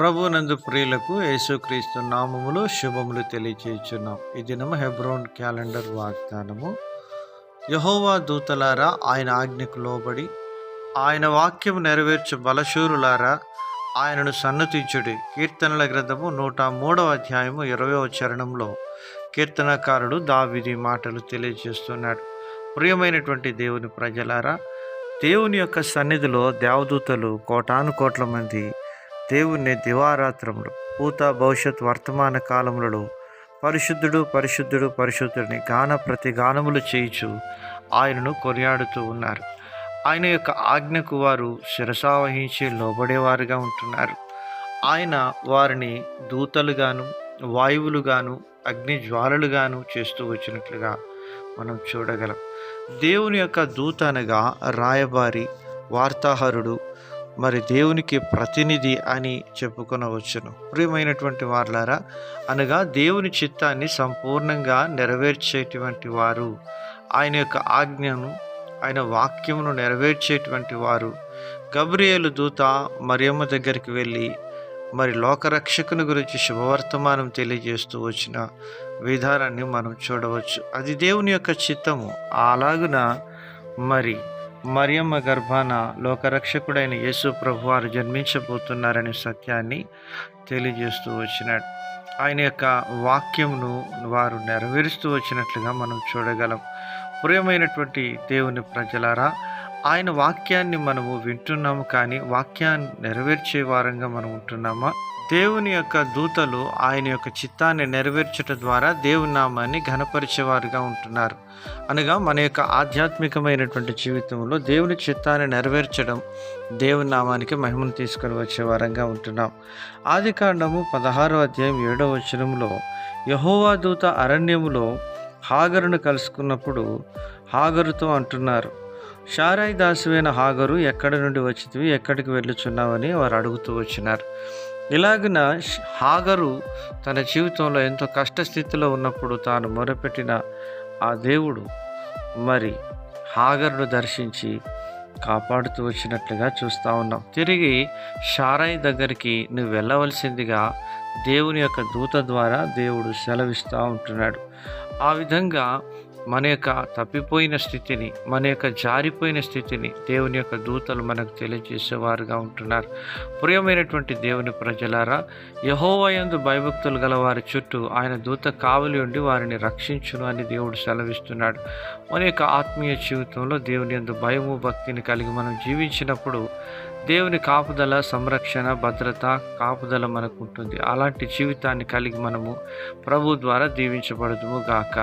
ప్రభునందు ప్రియులకు యేసుక్రీస్తు నామములో శుభములు తెలియచేయుచున్నాం. ఈ దినము హెబ్రోన్ క్యాలెండర్ వాగ్దానము. యెహోవా దూతలారా, ఆయన ఆజ్ఞకు లోబడి ఆయన వాక్యము నెరవేర్చు బలశూరులారా, ఆయనను సన్నతించుడి. కీర్తనల గ్రంథము 103వ అధ్యాయము 20వ చరణంలో కీర్తనకారుడు దావీదు మాటలు తెలియజేస్తున్నాడు. ప్రియమైనటువంటి దేవుని ప్రజలారా, దేవుని యొక్క సన్నిధిలో దేవదూతలు కోటాను కోట్ల మంది దేవుణ్ణి దివారాత్రములు, భూత భవిష్యత్ వర్తమాన కాలములలో పరిశుద్ధుడు పరిశుద్ధుడు పరిశుద్ధుడిని ప్రతిగానములు చేయుచు ఆయనను కొనియాడుతూ ఉన్నారు. ఆయన యొక్క ఆజ్ఞకు వారు శిరసావహించి లోబడేవారుగా ఉంటున్నారు. ఆయన వారిని దూతలుగాను, వాయువులుగాను, అగ్ని జ్వాలలుగాను చేస్తూ వచ్చినట్లుగా మనం చూడగలం. దేవుని యొక్క దూత అనగా రాయబారి, వార్తాహరుడు, మరి దేవునికి ప్రతినిధి అని చెప్పుకొనవచ్చును. ప్రియమైనటువంటి వారులారా, అనగా దేవుని చిత్తాన్ని సంపూర్ణంగా నెరవేర్చేటువంటి వారు, ఆయన యొక్క ఆజ్ఞను, ఆయన వాక్యమును నెరవేర్చేటువంటి వారు. గబ్రియేలు దూత మరియమ్మ దగ్గరికి వెళ్ళి మరి లోకరక్షకుని గురించి శుభవర్తమానం తెలియజేస్తూ వచ్చిన విధానాన్ని మనం చూడవచ్చు. అది దేవుని యొక్క చిత్తము. అలాగున మరి మరియమ్మ గర్భాన లోకరక్షకుడైన యేసు ప్రభు వారు జన్మించబోతున్నారనే సత్యాన్ని తెలియజేస్తూ వచ్చినాడు. ఆయన యొక్క వాక్యమును వారు నెరవేరుస్తూ వచ్చినట్లుగా మనం చూడగలం. ప్రియమైనటువంటి దేవుని ప్రజలారా, ఆయన వాక్యాన్ని మనము వింటున్నాము, కానీ వాక్యాన్ని నెరవేర్చే వారంగా మనం ఉంటున్నామా? దేవుని యొక్క దూతలు ఆయన యొక్క చిత్తాన్ని నెరవేర్చడం ద్వారా దేవుని నామాన్ని ఘనపరిచేవారుగా ఉంటున్నారు. అనగా మన యొక్క ఆధ్యాత్మికమైనటువంటి జీవితంలో దేవుని చిత్తాన్ని నెరవేర్చడం, దేవుని నామానికి మహిమను తీసుకొని వచ్చే వారంగా ఉంటున్నాం. ఆదికాండము 16వ అధ్యాయం 7వ వచనంలో యెహోవా దూత అరణ్యములో హాగరును కలుసుకున్నప్పుడు హాగరుతో అంటున్నారు, షారాయి దాసువైన హాగరు, ఎక్కడి నుండి వచ్చితివి, ఎక్కడికి వెళ్ళుచున్నావని వారు అడుగుతూ వచ్చినారు. ఇలాగున హాగరు తన జీవితంలో ఎంతో కష్టస్థితిలో ఉన్నప్పుడు తాను మొరపెట్టిన ఆ దేవుడు మరి హాగరును దర్శించి కాపాడుతూ వచ్చినట్లుగా చూస్తూ ఉన్నాం. తిరిగి షారాయి దగ్గరికి నువ్వు వెళ్ళవలసిందిగా దేవుని యొక్క దూత ద్వారా దేవుడు సెలవిస్తూ ఉంటున్నాడు. ఆ విధంగా మన యొక్క తప్పిపోయిన స్థితిని, మన యొక్క జారిపోయిన స్థితిని దేవుని యొక్క దూతలు మనకు తెలియజేసేవారుగా ఉంటున్నారు. ప్రియమైనటువంటి దేవుని ప్రజలారా, యెహోవా యందు భయభక్తులు గల వారి చుట్టూ ఆయన దూత కావలి ఉండి వారిని రక్షించును అని దేవుడు సెలవిస్తున్నాడు. మన యొక్క ఆత్మీయ జీవితంలో దేవుని యందు భయము, భక్తిని కలిగి మనం జీవించినప్పుడు దేవుని కాపుదల, సంరక్షణ, భద్రత, కాపుదల మనకు ఉంటుంది. అలాంటి జీవితాన్ని కలిగి మనము ప్రభు ద్వారా దీవించబడుదుము గాక.